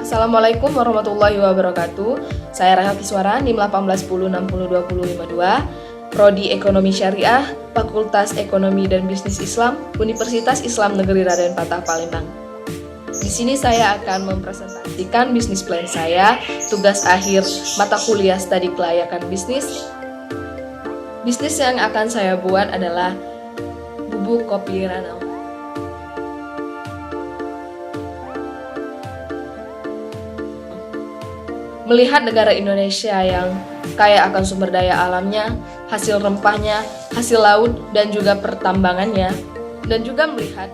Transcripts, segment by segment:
Assalamualaikum warahmatullahi wabarakatuh. Saya Rahel Kiswara, NIM 1810602052, Prodi Ekonomi Syariah, Fakultas Ekonomi dan Bisnis Islam, Universitas Islam Negeri Raden Patah, Palembang. Di sini saya akan mempresentasikan bisnis plan saya, tugas akhir mata kuliah studi kelayakan bisnis. Bisnis yang akan saya buat adalah bubuk kopi Ranau. Melihat negara Indonesia yang kaya akan sumber daya alamnya, hasil rempahnya, hasil laut, dan juga pertambangannya, dan juga melihat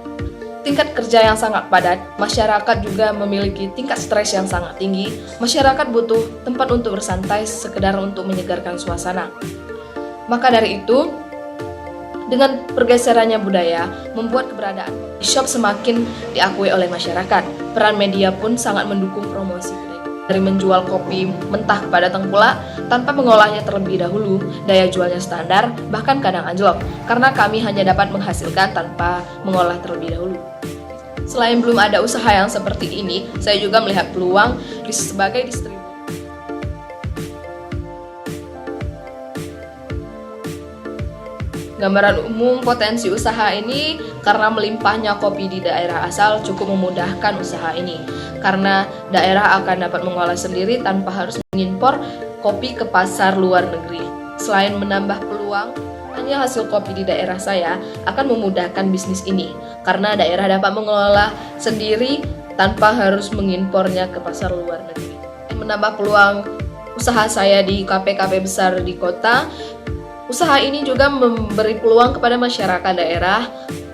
tingkat kerja yang sangat padat, masyarakat juga memiliki tingkat stres yang sangat tinggi, masyarakat butuh tempat untuk bersantai sekedar untuk menyegarkan suasana. Maka dari itu, dengan pergeserannya budaya, membuat keberadaan coffee shop semakin diakui oleh masyarakat. Peran media pun sangat mendukung promosi. Dari menjual kopi mentah kepada tengkulak tanpa mengolahnya terlebih dahulu, daya jualnya standar, bahkan kadang anjlok, karena kami hanya dapat menghasilkan tanpa mengolah terlebih dahulu. Selain belum ada usaha yang seperti ini, saya juga melihat peluang sebagai distributor. Gambaran umum potensi usaha ini karena melimpahnya kopi di daerah asal cukup memudahkan usaha ini, karena daerah akan dapat mengolah sendiri tanpa harus mengimpor kopi ke pasar luar negeri. Selain menambah peluang, hanya hasil kopi di daerah saya akan memudahkan bisnis ini, karena daerah dapat mengolah sendiri tanpa harus mengimpornya ke pasar luar negeri. Menambah peluang usaha saya di kafe-kafe besar di kota. Usaha ini juga memberi peluang kepada masyarakat daerah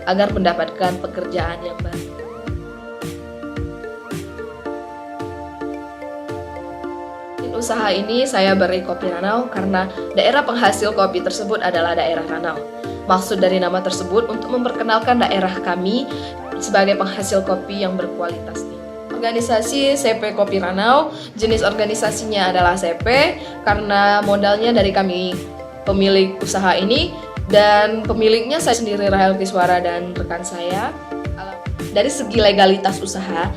agar mendapatkan pekerjaan yang baik. Usaha ini saya beri kopi Ranau karena daerah penghasil kopi tersebut adalah daerah Ranau. Maksud dari nama tersebut untuk memperkenalkan daerah kami sebagai penghasil kopi yang berkualitas tinggi. Organisasi CP Kopi Ranau, jenis organisasinya adalah CP karena modalnya dari kami pemilik usaha ini, dan pemiliknya saya sendiri, Rahel Kiswara, dan rekan saya. Dari segi legalitas usaha,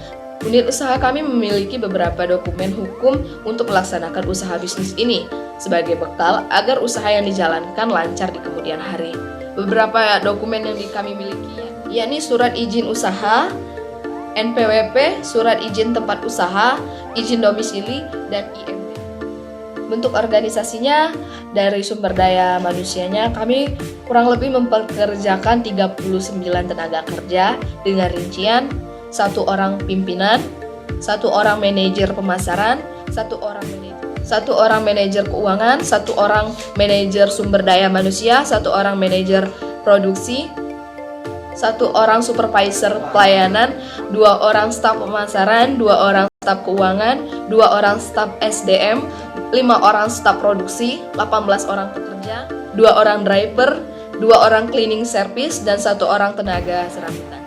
unit usaha kami memiliki beberapa dokumen hukum untuk melaksanakan usaha bisnis ini sebagai bekal agar usaha yang dijalankan lancar di kemudian hari. Beberapa dokumen yang kami miliki yakni surat izin usaha, NPWP, surat izin tempat usaha, izin domisili, dan IMB. Bentuk organisasinya, dari sumber daya manusianya, kami kurang lebih mempekerjakan 39 tenaga kerja dengan rincian 1 orang pimpinan, 1 orang manajer pemasaran, 1 orang manajer keuangan, 1 orang manajer sumber daya manusia, 1 orang manajer produksi, 1 orang supervisor pelayanan, 2 orang staf pemasaran, 2 orang staf keuangan, 2 orang staf SDM, 5 orang staf produksi, 18 orang pekerja, 2 orang driver, 2 orang cleaning service, dan 1 orang tenaga serabutan.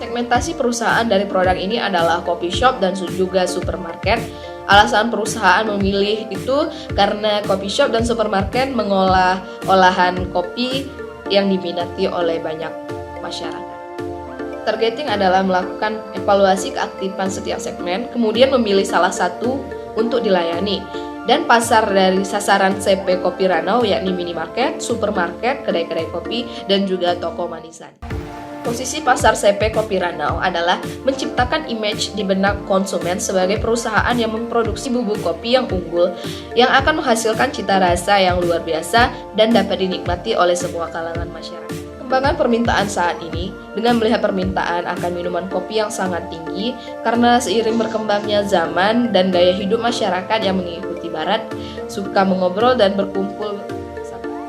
Segmentasi perusahaan dari produk ini adalah coffee shop dan juga supermarket. Alasan perusahaan memilih itu karena coffee shop dan supermarket mengolah olahan kopi yang diminati oleh banyak masyarakat. Targeting adalah melakukan evaluasi keaktifan setiap segmen, kemudian memilih salah satu untuk dilayani. Dan pasar dari sasaran CP Kopi Ranau yakni minimarket, supermarket, kedai-kedai kopi, dan juga toko manisan. Posisi pasar CP Kopi Ranau adalah menciptakan image di benak konsumen sebagai perusahaan yang memproduksi bubuk kopi yang unggul, yang akan menghasilkan cita rasa yang luar biasa dan dapat dinikmati oleh semua kalangan masyarakat. Perkembangan permintaan saat ini dengan melihat permintaan akan minuman kopi yang sangat tinggi karena seiring berkembangnya zaman dan gaya hidup masyarakat yang mengikuti barat, suka mengobrol dan berkumpul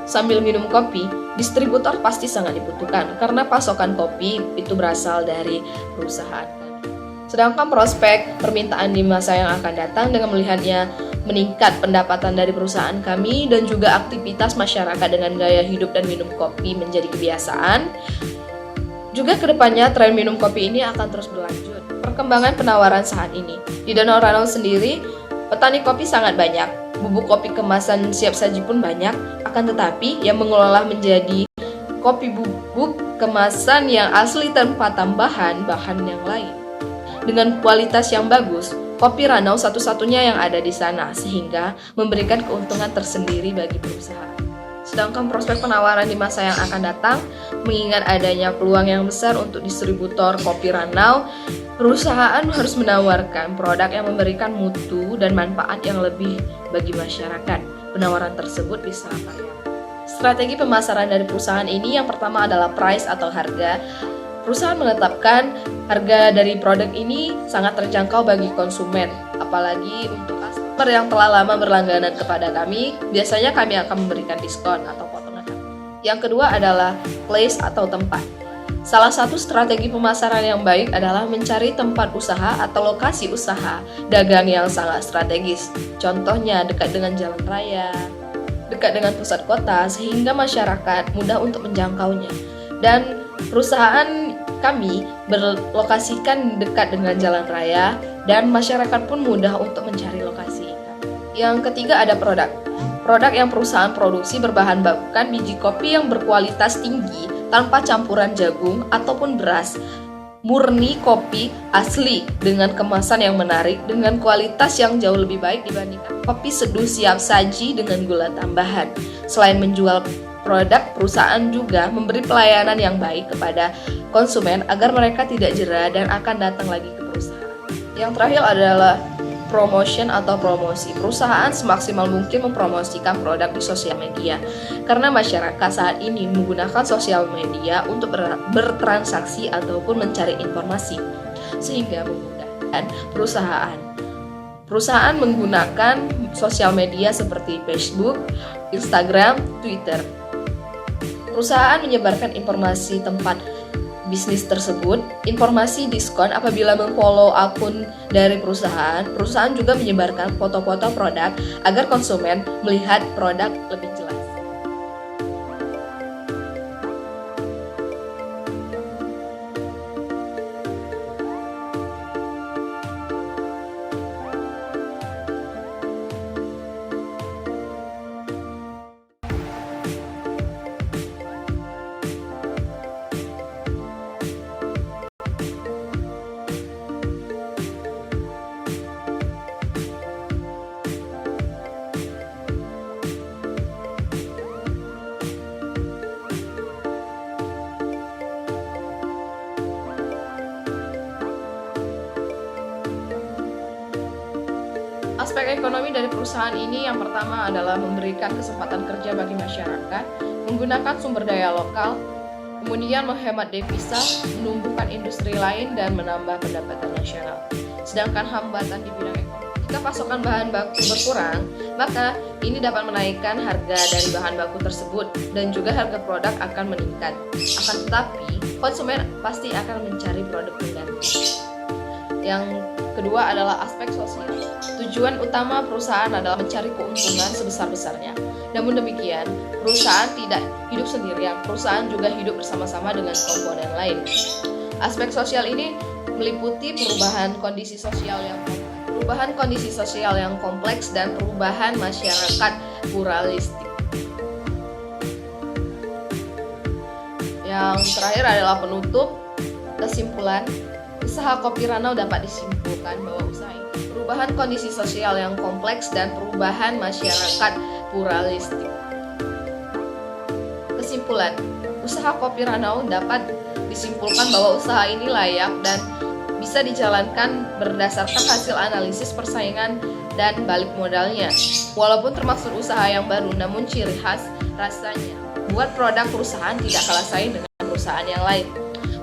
sambil minum kopi, distributor pasti sangat dibutuhkan karena pasokan kopi itu berasal dari perusahaan. Sedangkan prospek permintaan di masa yang akan datang dengan melihatnya meningkat pendapatan dari perusahaan kami dan juga aktivitas masyarakat dengan gaya hidup dan minum kopi menjadi kebiasaan. Juga kedepannya tren minum kopi ini akan terus berlanjut. Perkembangan penawaran saat ini di Danau Ranau sendiri, petani kopi sangat banyak, bubuk kopi kemasan siap saji pun banyak, akan tetapi yang mengelola menjadi kopi bubuk kemasan yang asli tanpa tambahan bahan yang lain. Dengan kualitas yang bagus, kopi Ranau satu-satunya yang ada di sana, sehingga memberikan keuntungan tersendiri bagi perusahaan. Sedangkan prospek penawaran di masa yang akan datang, mengingat adanya peluang yang besar untuk distributor kopi Ranau, perusahaan harus menawarkan produk yang memberikan mutu dan manfaat yang lebih bagi masyarakat. Penawaran tersebut bisa variatif. Strategi pemasaran dari perusahaan ini yang pertama adalah price atau harga. Perusahaan menetapkan harga dari produk ini sangat terjangkau bagi konsumen, apalagi untuk customer yang telah lama berlangganan kepada kami, biasanya kami akan memberikan diskon atau potongan. Yang kedua adalah place atau tempat. Salah satu strategi pemasaran yang baik adalah mencari tempat usaha atau lokasi usaha dagang yang sangat strategis. Contohnya dekat dengan jalan raya, dekat dengan pusat kota, sehingga masyarakat mudah untuk menjangkaunya. Dan perusahaan kami berlokasikan dekat dengan jalan raya dan masyarakat pun mudah untuk mencari lokasi. Yang ketiga ada produk. Produk yang perusahaan produksi berbahan bakukan biji kopi yang berkualitas tinggi tanpa campuran jagung ataupun beras. Murni kopi asli dengan kemasan yang menarik dengan kualitas yang jauh lebih baik dibandingkan kopi seduh siap saji dengan gula tambahan. Selain menjual produk, perusahaan juga memberi pelayanan yang baik kepada konsumen agar mereka tidak jera dan akan datang lagi ke perusahaan. Yang terakhir adalah promotion atau promosi. Perusahaan semaksimal mungkin mempromosikan produk di sosial media karena masyarakat saat ini menggunakan sosial media untuk bertransaksi ataupun mencari informasi, sehingga memudahkan perusahaan. Perusahaan menggunakan sosial media seperti Facebook, Instagram, Twitter. Perusahaan menyebarkan informasi tempat bisnis tersebut, informasi diskon apabila memfollow akun dari perusahaan. Perusahaan juga menyebarkan foto-foto produk agar konsumen melihat produk lebih jelas. Aspek ekonomi dari perusahaan ini yang pertama adalah memberikan kesempatan kerja bagi masyarakat, menggunakan sumber daya lokal, kemudian menghemat devisa, menumbuhkan industri lain, dan menambah pendapatan nasional. Sedangkan hambatan di bidang ekonomi, jika pasokan bahan baku berkurang, maka ini dapat menaikkan harga dari bahan baku tersebut dan juga harga produk akan meningkat. Akan tetapi, konsumen pasti akan mencari produk pengganti. Yang kedua adalah aspek sosial. Tujuan utama perusahaan adalah mencari keuntungan sebesar-besarnya. Namun demikian, perusahaan tidak hidup sendirian. Perusahaan juga hidup bersama-sama dengan komponen lain. Aspek sosial ini meliputi perubahan kondisi sosial yang kompleks dan perubahan masyarakat pluralistik. Yang terakhir adalah penutup. Kesimpulan, usaha Kopi Ranau dapat disimpulkan bahwa usaha ini perubahan kondisi sosial yang kompleks dan perubahan masyarakat pluralistik. Kesimpulan, usaha Kopi Ranau dapat disimpulkan bahwa usaha ini layak dan bisa dijalankan berdasarkan hasil analisis persaingan dan balik modalnya. Walaupun termasuk usaha yang baru, namun ciri khas rasanya buat produk perusahaan tidak kalah saing dengan perusahaan yang lain.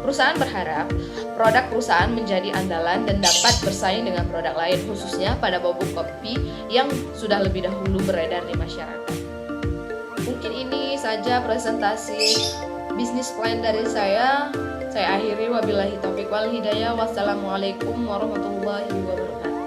Perusahaan berharap produk perusahaan menjadi andalan dan dapat bersaing dengan produk lain, khususnya pada bubuk kopi yang sudah lebih dahulu beredar di masyarakat. Mungkin ini saja presentasi bisnis plan dari saya. Saya akhiri, wabillahi taufiq wal hidayah. Wassalamualaikum warahmatullahi wabarakatuh.